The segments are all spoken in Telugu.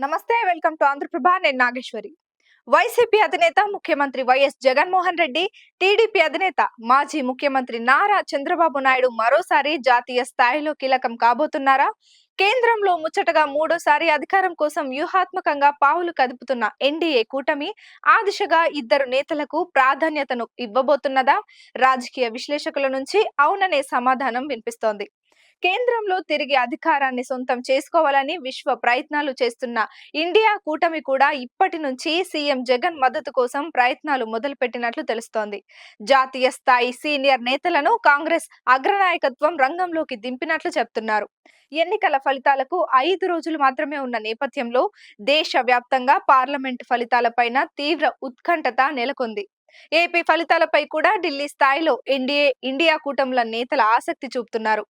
నమస్తే, వెల్కమ్ టు ఆంధ్రప్రభ. నేను నాగేశ్వరి. వైసీపీ అధినేత ముఖ్యమంత్రి వైఎస్ జగన్మోహన్ రెడ్డి, టీడీపీ అధినేత మాజీ ముఖ్యమంత్రి నారా చంద్రబాబు నాయుడు మరోసారి జాతీయ స్థాయిలో కీలకం కాబోతున్నారా? కేంద్రంలో ముచ్చటగా మూడోసారి అధికారం కోసం వ్యూహాత్మకంగా పావులు కదుపుతున్న ఎన్డీఏ కూటమి ఆ దిశగా ఇద్దరు నేతలకు ప్రాధాన్యతను ఇవ్వబోతున్నదా? రాజకీయ విశ్లేషకుల నుంచి అవుననే సమాధానం వినిపిస్తోంది. కేంద్రంలో తిరిగి అధికారాన్ని సొంతం చేసుకోవాలని విశ్వ ప్రయత్నాలు చేస్తున్న ఇండియా కూటమి కూడా ఇప్పటి నుంచి సీఎం జగన్ మద్దతు కోసం ప్రయత్నాలు మొదలుపెట్టినట్లు తెలుస్తోంది. జాతీయ స్థాయి సీనియర్ నేతలను కాంగ్రెస్ అగ్రనాయకత్వం రంగంలోకి దింపినట్లు చెప్తున్నారు. ఎన్నికల ఫలితాలకు 5 రోజులు మాత్రమే ఉన్న నేపథ్యంలో దేశవ్యాప్తంగా పార్లమెంటు ఫలితాలపైన తీవ్ర ఉత్కంఠత నెలకొంది. ఏపీ ఫలితాలపై కూడా ఢిల్లీ స్థాయిలో ఇండియా కూటముల నేతల ఆసక్తి చూపుతున్నారు.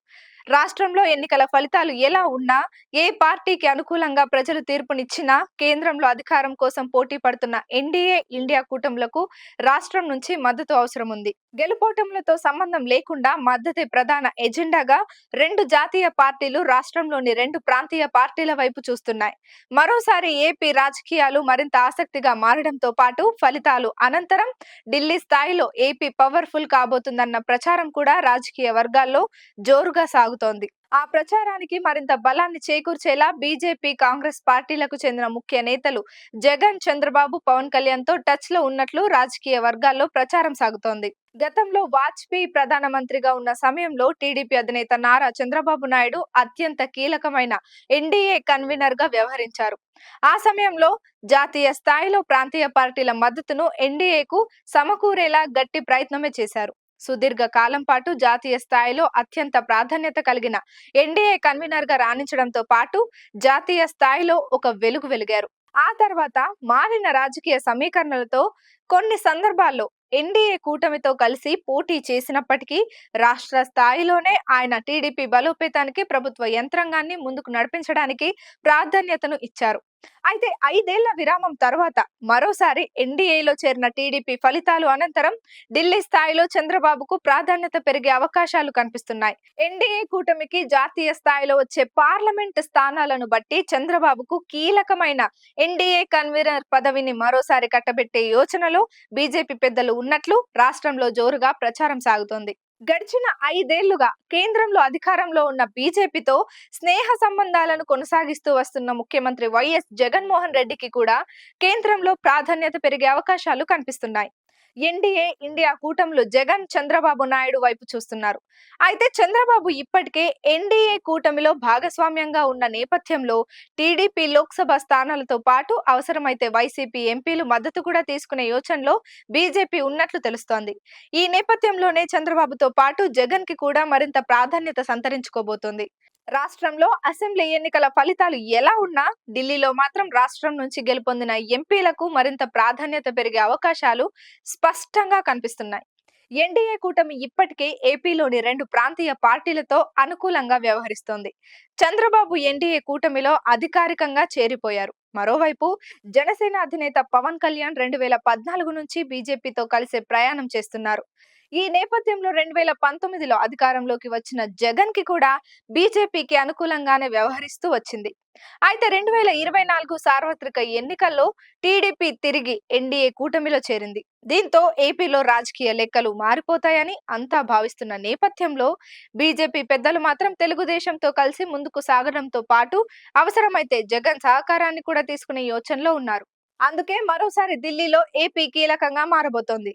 రాష్ట్రంలో ఎన్నికల ఫలితాలు ఎలా ఉన్నా, ఏ పార్టీకి అనుకూలంగా ప్రజలు తీర్పునిచ్చినా కేంద్రంలో అధికారం కోసం పోటీ పడుతున్న ఎన్డీఏ ఇండియా కూటములకు రాష్ట్రం నుంచి మద్దతు అవసరం ఉంది. గెలుపోటములతో సంబంధం లేకుండా మద్దతే ప్రధాన ఎజెండాగా రెండు జాతీయ పార్టీలు రాష్ట్రంలోని రెండు ప్రాంతీయ పార్టీల వైపు చూస్తున్నాయి. మరోసారి ఏపీ రాజకీయాలు మరింత ఆసక్తిగా మారడంతో పాటు ఫలితాలు అనంతరం ఢిల్లీ స్థాయిలో ఏపీ పవర్ఫుల్ కాబోతుందన్న ప్రచారం కూడా రాజకీయ వర్గాల్లో జోరుగా సాగుతోంది. ఆ ప్రచారానికి మరింత బలాన్ని చేకూర్చేలా బీజేపీ, కాంగ్రెస్ పార్టీలకు చెందిన ముఖ్య నేతలు జగన్, చంద్రబాబు, పవన్ కళ్యాణ్ తో టచ్ లో ఉన్నట్లు రాజకీయ వర్గాల్లో ప్రచారం సాగుతోంది. గతంలో వాజ్పేయి ప్రధానమంత్రిగా ఉన్న సమయంలో టీడీపీ అధినేత నారా చంద్రబాబు నాయుడు అత్యంత కీలకమైన ఎన్డీఏ కన్వీనర్ గా వ్యవహరించారు. ఆ సమయంలో జాతీయ స్థాయిలో ప్రాంతీయ పార్టీల మద్దతును ఎన్డీఏకు సమకూరేలా గట్టి ప్రయత్నమే చేశారు. సుదీర్ఘ కాలం పాటు జాతీయ స్థాయిలో అత్యంత ప్రాధాన్యత కలిగిన ఎన్డీఏ కన్వీనర్ గా రాణించడంతో పాటు జాతీయ స్థాయిలో ఒక వెలుగు వెలిగారు. ఆ తర్వాత మారిన రాజకీయ సమీకరణలతో కొన్ని సందర్భాల్లో ఎన్డీఏ కూటమితో కలిసి పోటీ చేసినప్పటికీ రాష్ట్ర స్థాయిలోనే ఆయన టీడీపీ బలోపేతానికి, ప్రభుత్వ యంత్రాంగాన్ని ముందుకు నడిపించడానికి ప్రాధాన్యతను ఇచ్చారు. అయితే 5 ఏళ్ల విరామం తర్వాత మరోసారి ఎన్డీఏలో చేరిన టీడీపీ ఫలితాలు అనంతరం ఢిల్లీ స్థాయిలో చంద్రబాబుకు ప్రాధాన్యత పెరిగే అవకాశాలు కనిపిస్తున్నాయి. ఎన్డీఏ కూటమికి జాతీయ స్థాయిలో వచ్చే పార్లమెంట్ స్థానాలను బట్టి చంద్రబాబుకు కీలకమైన ఎన్డీఏ కన్వీనర్ పదవిని మరోసారి కట్టబెట్టే యోచనలో బీజేపీ పెద్దలు ఉన్నట్లు రాష్ట్రంలో జోరుగా ప్రచారం సాగుతోంది. గడిచిన 5 ఏళ్లుగా కేంద్రంలో అధికారంలో ఉన్న బీజేపీతో స్నేహ సంబంధాలను కొనసాగిస్తూ వస్తున్న ముఖ్యమంత్రి వైఎస్ జగన్మోహన్ రెడ్డికి కూడా కేంద్రంలో ప్రాధాన్యత పెరిగే అవకాశాలు కనిపిస్తున్నాయి. ఎన్డీఏ ఇండియా కూటమిలో జగన్, చంద్రబాబు నాయుడు వైపు చూస్తున్నారు. అయితే చంద్రబాబు ఇప్పటికే ఎన్డీఏ కూటమిలో భాగస్వామ్యంగా ఉన్న నేపథ్యంలో టీడీపీ లోక్సభ స్థానాలతో పాటు అవసరమైతే వైసీపీ ఎంపీలు మద్దతు కూడా తీసుకునే యోచనలో బీజేపీ ఉన్నట్లు తెలుస్తోంది. ఈ నేపథ్యంలోనే చంద్రబాబుతో పాటు జగన్ కి కూడా మరింత ప్రాధాన్యత సంతరించుకోబోతోంది. రాష్ట్రంలో అసెంబ్లీ ఎన్నికల ఫలితాలు ఎలా ఉన్నా ఢిల్లీలో మాత్రం రాష్ట్రం నుంచి గెలుపొందిన ఎంపీలకు మరింత ప్రాధాన్యత పెరిగే అవకాశాలు స్పష్టంగా కనిపిస్తున్నాయి. ఎన్డీఏ కూటమి ఇప్పటికే ఏపీలోని రెండు ప్రాంతీయ పార్టీలతో అనుకూలంగా వ్యవహరిస్తోంది. చంద్రబాబు ఎన్డీఏ కూటమిలో అధికారికంగా చేరిపోయారు. మరోవైపు జనసేన అధినేత పవన్ కళ్యాణ్ 2014 నుంచి బీజేపీతో కలిసే ప్రయాణం చేస్తున్నారు. ఈ నేపథ్యంలో 2019లో అధికారంలోకి వచ్చిన జగన్ కి కూడా బీజేపీకి అనుకూలంగానే వ్యవహరిస్తూ వచ్చింది. అయితే 2024 సార్వత్రిక ఎన్నికల్లో టీడీపీ తిరిగి ఎన్డీఏ కూటమిలో చేరింది. దీంతో ఏపీలో రాజకీయ లెక్కలు మారిపోతాయని అంతా భావిస్తున్న నేపథ్యంలో బీజేపీ పెద్దలు మాత్రం తెలుగుదేశంతో కలిసి ముందుకు సాగడంతో పాటు అవసరమైతే జగన్ సహకారాన్ని కూడా తీసుకునే యోచనలో ఉన్నారు. అందుకే మరోసారి ఢిల్లీలో ఏపీ కీలకంగా మారబోతోంది.